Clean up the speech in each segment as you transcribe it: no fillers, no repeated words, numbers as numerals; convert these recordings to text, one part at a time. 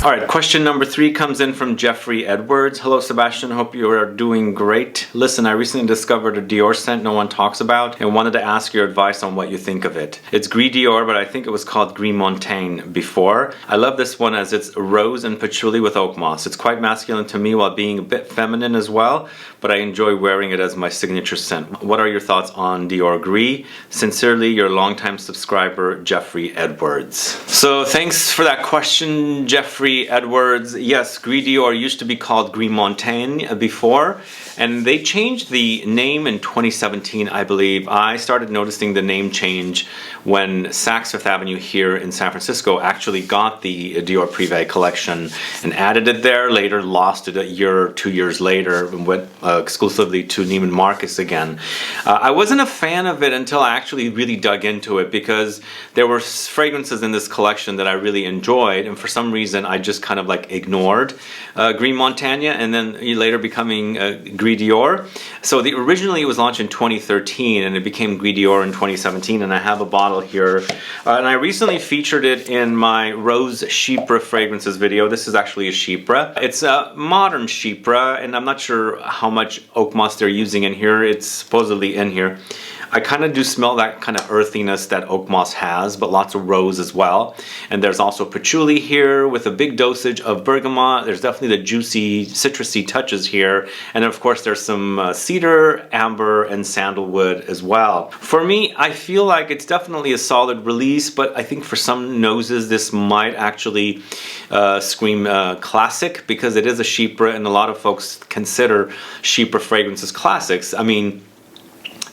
All right, question number 3 comes in from Jeffrey Edwards. Hello, Sebastian. Hope you are doing great. Listen, I recently discovered a Dior scent no one talks about and wanted to ask your advice on what you think of it. It's Gris Dior, but I think it was called Gris Montaigne before. I love this one as it's rose and patchouli with oak moss. It's quite masculine to me while being a bit feminine as well, but I enjoy wearing it as my signature scent. What are your thoughts on Dior Gris? Sincerely, your longtime subscriber, Jeffrey Edwards. So thanks for that question, Jeffrey Edwards. Yes, Gris Dior used to be called Gris Montaigne before, and they changed the name in 2017, I believe. I started noticing the name change when Saks Fifth Avenue here in San Francisco actually got the Dior Privé collection and added it there, later lost it a year or 2 years later and went exclusively to Neiman Marcus again. I wasn't a fan of it until I actually really dug into it, because there were fragrances in this collection that I really enjoyed, and for some reason I just kind of like ignored Gris Montaigne, and then later becoming Gris Dior. So originally it was launched in 2013 and it became Gris Dior in 2017, and I have a bottle here, and I recently featured it in my Rose Chypre fragrances video. This is actually a Chypre. It's a modern Chypre, and I'm not sure how much oak moss they're using in here. It's supposedly in here. I kind of do smell that kind of earthiness that oak moss has, but lots of rose as well. And there's also patchouli here with a big dosage of bergamot. There's definitely the juicy, citrusy touches here. And of course there's some cedar, amber, and sandalwood as well. For me, I feel like it's definitely a solid release, but I think for some noses this might actually scream classic, because it is a Chypre, and a lot of folks consider Chypre fragrances classics. I mean,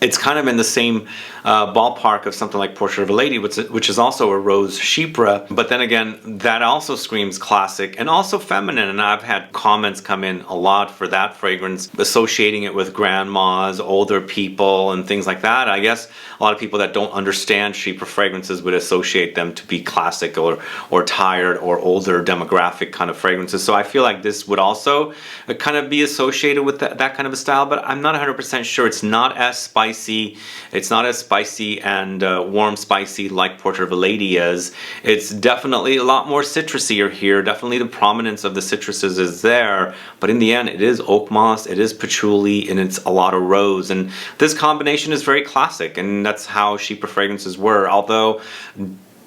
it's kind of in the same ballpark of something like Portrait of a Lady, which is also a Rose Chypre, but then again, that also screams classic and also feminine, and I've had comments come in a lot for that fragrance, associating it with grandmas, older people, and things like that. I guess a lot of people that don't understand Chypre fragrances would associate them to be classic or tired or older demographic kind of fragrances. So I feel like this would also kind of be associated with that kind of a style, but I'm not 100% sure. It's not as spicy. It's not as spicy and warm spicy like Portrait of a Lady is. It's definitely a lot more citrusy here. Definitely the prominence of the citruses is there, but in the end it is oak moss, it is patchouli, and it's a lot of rose, and this combination is very classic, and that's how Chypre fragrances were. Although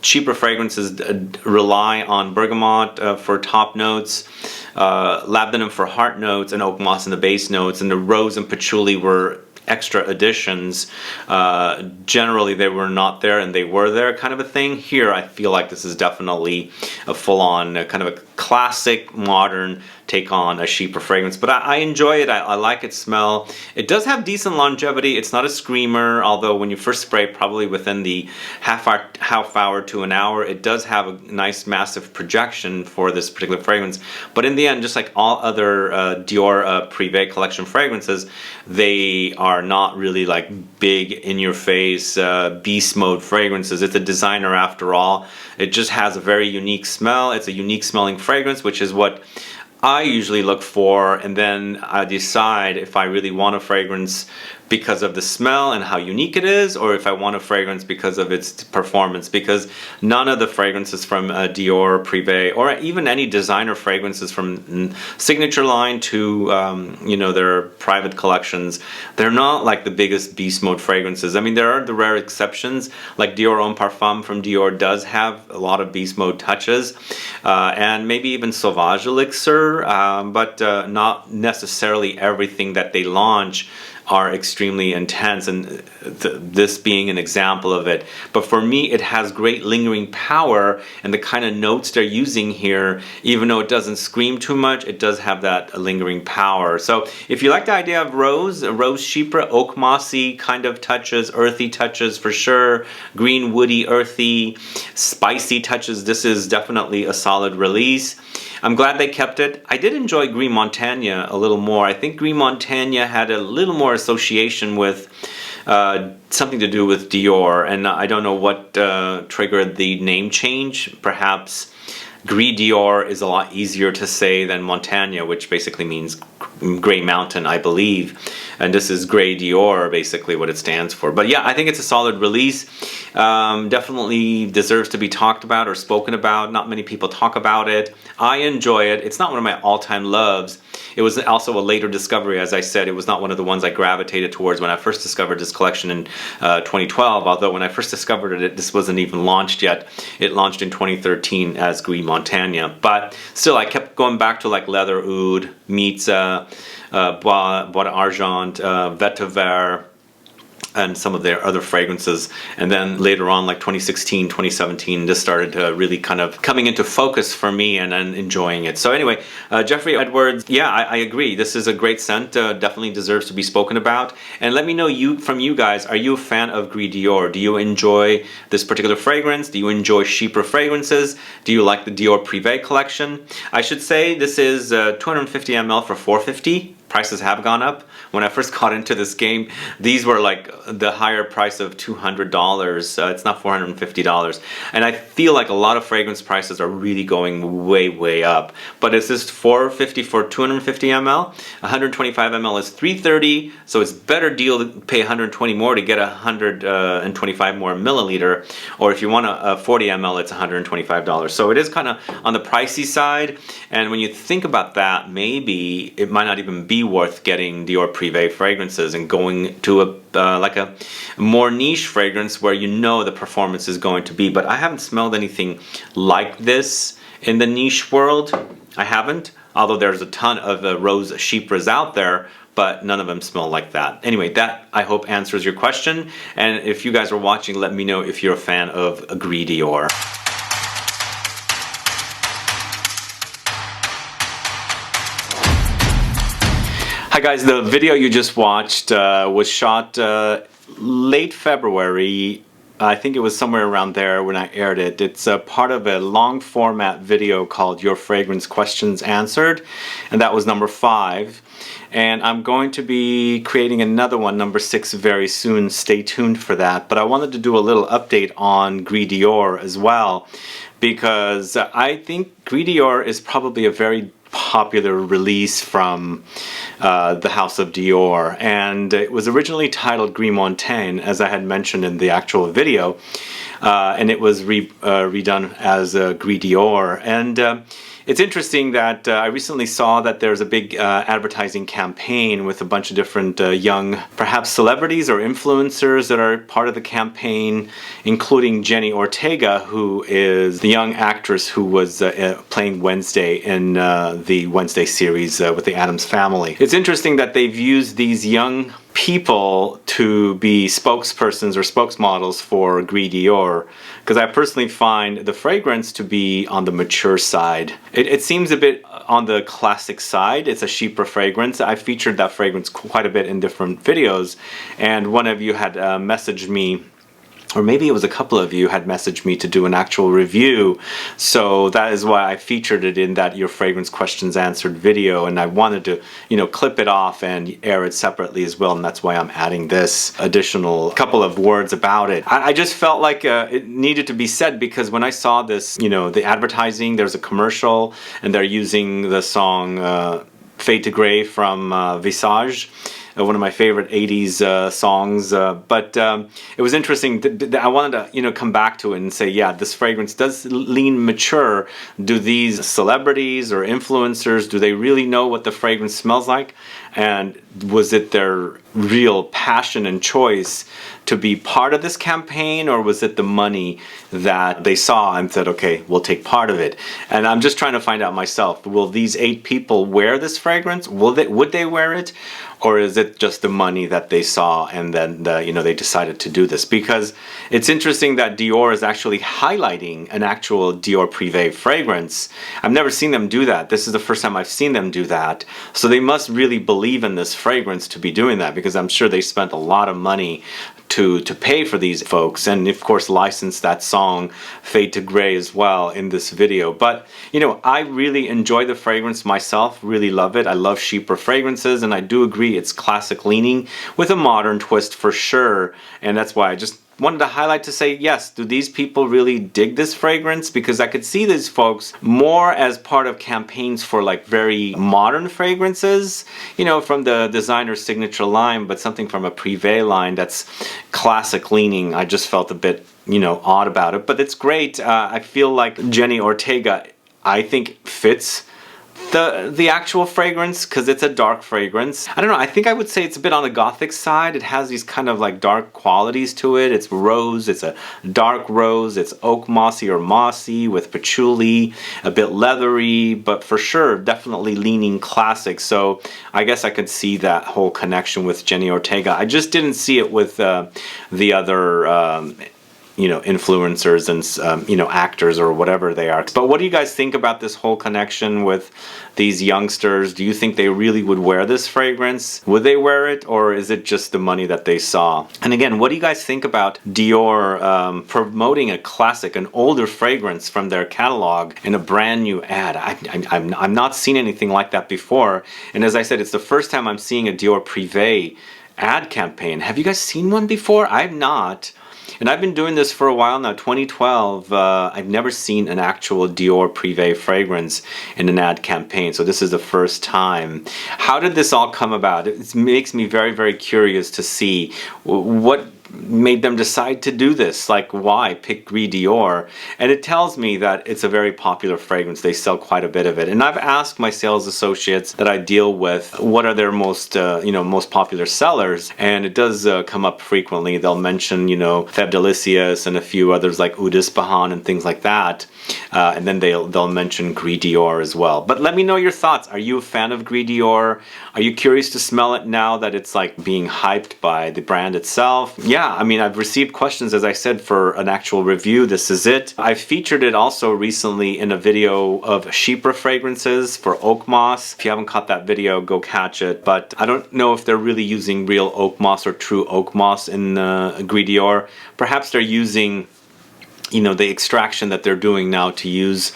Chypre fragrances rely on bergamot for top notes, labdanum for heart notes, and oak moss in the base notes, and the rose and patchouli were extra additions. Generally they were not there and they were there, kind of a thing. Here I feel like this is definitely a full-on kind of a classic modern take on a Chypre fragrance, but I enjoy it. I like its smell. It does have decent longevity. It's not a screamer, although when you first spray, probably within the half hour to an hour, it does have a nice massive projection for this particular fragrance. But in the end, just like all other Dior Privé collection fragrances, they are not really like big in your face beast mode fragrances. It's a designer after all. It just has a very unique smell. It's a unique smelling fragrance, which is what I usually look for, and then I decide if I really want a fragrance because of the smell and how unique it is, or if I want a fragrance because of its performance, because none of the fragrances from Dior Privé, or even any designer fragrances from signature line to you know, their private collections, they're not like the biggest beast mode fragrances. I mean, there are the rare exceptions, like Dior Homme Parfum from Dior does have a lot of beast mode touches, and maybe even Sauvage Elixir, but not necessarily everything that they launch are extremely intense, and this being an example of it. But for me, it has great lingering power, and the kind of notes they're using here, even though it doesn't scream too much, it does have that lingering power. So if you like the idea of rose Chypre, oak mossy kind of touches, earthy touches for sure, green, woody, earthy, spicy touches, this is definitely a solid release. I'm glad they kept it. I did enjoy Gris Montaigne a little more. I think Gris Montaigne had a little more association with something to do with Dior, and I don't know what triggered the name change. Perhaps Gris Dior is a lot easier to say than Montagne, which basically means Grey Mountain, I believe. And this is Gris Dior, basically what it stands for. But yeah, I think it's a solid release. Definitely deserves to be talked about or spoken about. Not many people talk about it. I enjoy it. It's not one of my all-time loves. It was also a later discovery, as I said. It was not one of the ones I gravitated towards when I first discovered this collection in 2012. Although when I first discovered it, this wasn't even launched yet. It launched in 2013 as Gris Montagne. But still, I kept going back to like Leather Oud, meets Bois d'Argent, Vetiver, and some of their other fragrances. And then later on, like 2016, 2017, this started really kind of coming into focus for me and enjoying it. So anyway, Jeffrey Edwards, yeah, I agree. This is a great scent, definitely deserves to be spoken about. And let me know from you guys, are you a fan of Gris Dior? Do you enjoy this particular fragrance? Do you enjoy cheaper fragrances? Do you like the Dior Privé collection? I should say this is 250 ml for $450. Prices have gone up. When I first got into this game, these were like the higher price of $200. It's not $450. And I feel like a lot of fragrance prices are really going way up. But it's just $450 for 250 ml. 125 ml is $330. So it's better deal to pay 120 more to get 125 more milliliter. Or if you want a 40 ml, it's $125. So it is kind of on the pricey side. And when you think about that, maybe it might not even be worth getting Dior Privé fragrances and going to a more niche fragrance where you know the performance is going to be. But I haven't smelled anything like this in the niche world. I haven't, although there's a ton of rose chypres out there, but none of them smell like that. Anyway, that I hope answers your question. And if you guys are watching, let me know if you're a fan of Gris Dior. Hi guys, the video you just watched was shot late February. I think it was somewhere around there when I aired it. It's a part of a long format video called Your Fragrance Questions Answered, and that was number 5. And I'm going to be creating another one, number 6, very soon. Stay tuned for that. But I wanted to do a little update on Gris Dior as well, because I think Gris Dior is probably a very popular release from the House of Dior, and it was originally titled Gris Montagne, as I had mentioned in the actual video, and it was redone as Gris Dior. And it's interesting that I recently saw that there's a big advertising campaign with a bunch of different young, perhaps celebrities or influencers that are part of the campaign, including Jenny Ortega, who is the young actress who was playing Wednesday in the Wednesday series with the Addams Family. It's interesting that they've used these young people to be spokespersons or spokesmodels for Gris Dior, because I personally find the fragrance to be on the mature side. It seems a bit on the classic side. It's a cheaper fragrance. I featured that fragrance quite a bit in different videos, and one of you had messaged me, or maybe it was a couple of you had messaged me to do an actual review. So that is why I featured it in that Your Fragrance Questions Answered video, and I wanted to, you know, clip it off and air it separately as well, and that's why I'm adding this additional couple of words about it. I just felt like it needed to be said, because when I saw this, you know, the advertising, there's a commercial, and they're using the song Fade to Grey from Visage, one of my favorite 80s songs, but it was interesting. I wanted to, you know, come back to it and say, yeah, this fragrance does lean mature. Do these celebrities or influencers, do they really know what the fragrance smells like? And was it their real passion and choice to be part of this campaign, or was it the money that they saw and said, okay, we'll take part of it? And I'm just trying to find out myself, will these 8 people wear this fragrance? Would they wear it? Or is it just the money that they saw and then you know, they decided to do this? Because it's interesting that Dior is actually highlighting an actual Dior Privé fragrance. I've never seen them do that. This is the first time I've seen them do that. So they must really believe in this fragrance to be doing that, because I'm sure they spent a lot of money to pay for these folks, and of course license that song Fade to Grey as well in this video. But you know, I really enjoy the fragrance myself, really love it. I love cheaper fragrances, and I do agree it's classic leaning with a modern twist for sure, and that's why I just wanted to highlight to say, yes, do these people really dig this fragrance? Because I could see these folks more as part of campaigns for like very modern fragrances, you know, from the designer's signature line, but something from a Privé line that's classic leaning. I just felt a bit, you know, odd about it, but it's great. I feel like Jenny Ortega, I think, fits the actual fragrance because it's a dark fragrance. I don't know, I think I would say it's a bit on the gothic side. It has these kind of like dark qualities to it. It's rose, it's a dark rose, it's oak mossy or mossy with patchouli, a bit leathery, but for sure definitely leaning classic. So I guess I could see that whole connection with Jenny Ortega. I just didn't see it with the other you know, influencers and you know, actors or whatever they are. But what do you guys think about this whole connection with these youngsters? Do you think they really would wear this fragrance? Would they wear it, or is it just the money that they saw? And again, what do you guys think about Dior promoting a classic, an older fragrance from their catalog in a brand new ad? I'm not seen anything like that before. And as I said, it's the first time I'm seeing a Dior Privé ad campaign. Have you guys seen one before? I've not. And I've been doing this for a while now, 2012. I've never seen an actual Dior Privé fragrance in an ad campaign, so this is the first time. How did this all come about? It makes me very, very curious to see what made them decide to do this. Like, why pick Gris Dior? And it tells me that it's a very popular fragrance. They sell quite a bit of it. And I've asked my sales associates that I deal with what are their most you know, most popular sellers, and it does come up frequently. They'll mention, you know, Feb Delicious and a few others like Oud Ispahan and things like that. And then they'll mention Gris Dior as well. But let me know your thoughts. Are you a fan of Gris Dior? Are you curious to smell it now that it's like being hyped by the brand itself? Yeah, I mean, I've received questions, as I said, for an actual review. This is it. I featured it also recently in a video of Chypre fragrances for Oakmoss. If you haven't caught that video, go catch it. But I don't know if they're really using real Oakmoss or true Oakmoss in Gris Dior. Perhaps they're using, you know, the extraction that they're doing now to use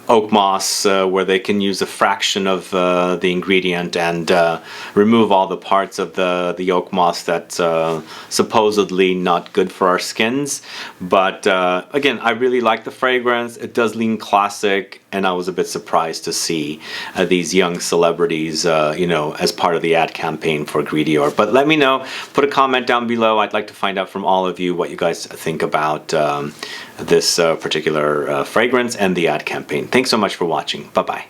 Oakmoss, where they can use a fraction of the ingredient and remove all the parts of the Oakmoss that's supposedly not good for our skins. But again, I really like the fragrance. It does lean classic, and I was a bit surprised to see these young celebrities, you know, as part of the ad campaign for Gris Dior. But let me know. Put a comment down below. I'd like to find out from all of you what you guys think about this particular fragrance and the ad campaign. Thanks so much for watching. Bye-bye.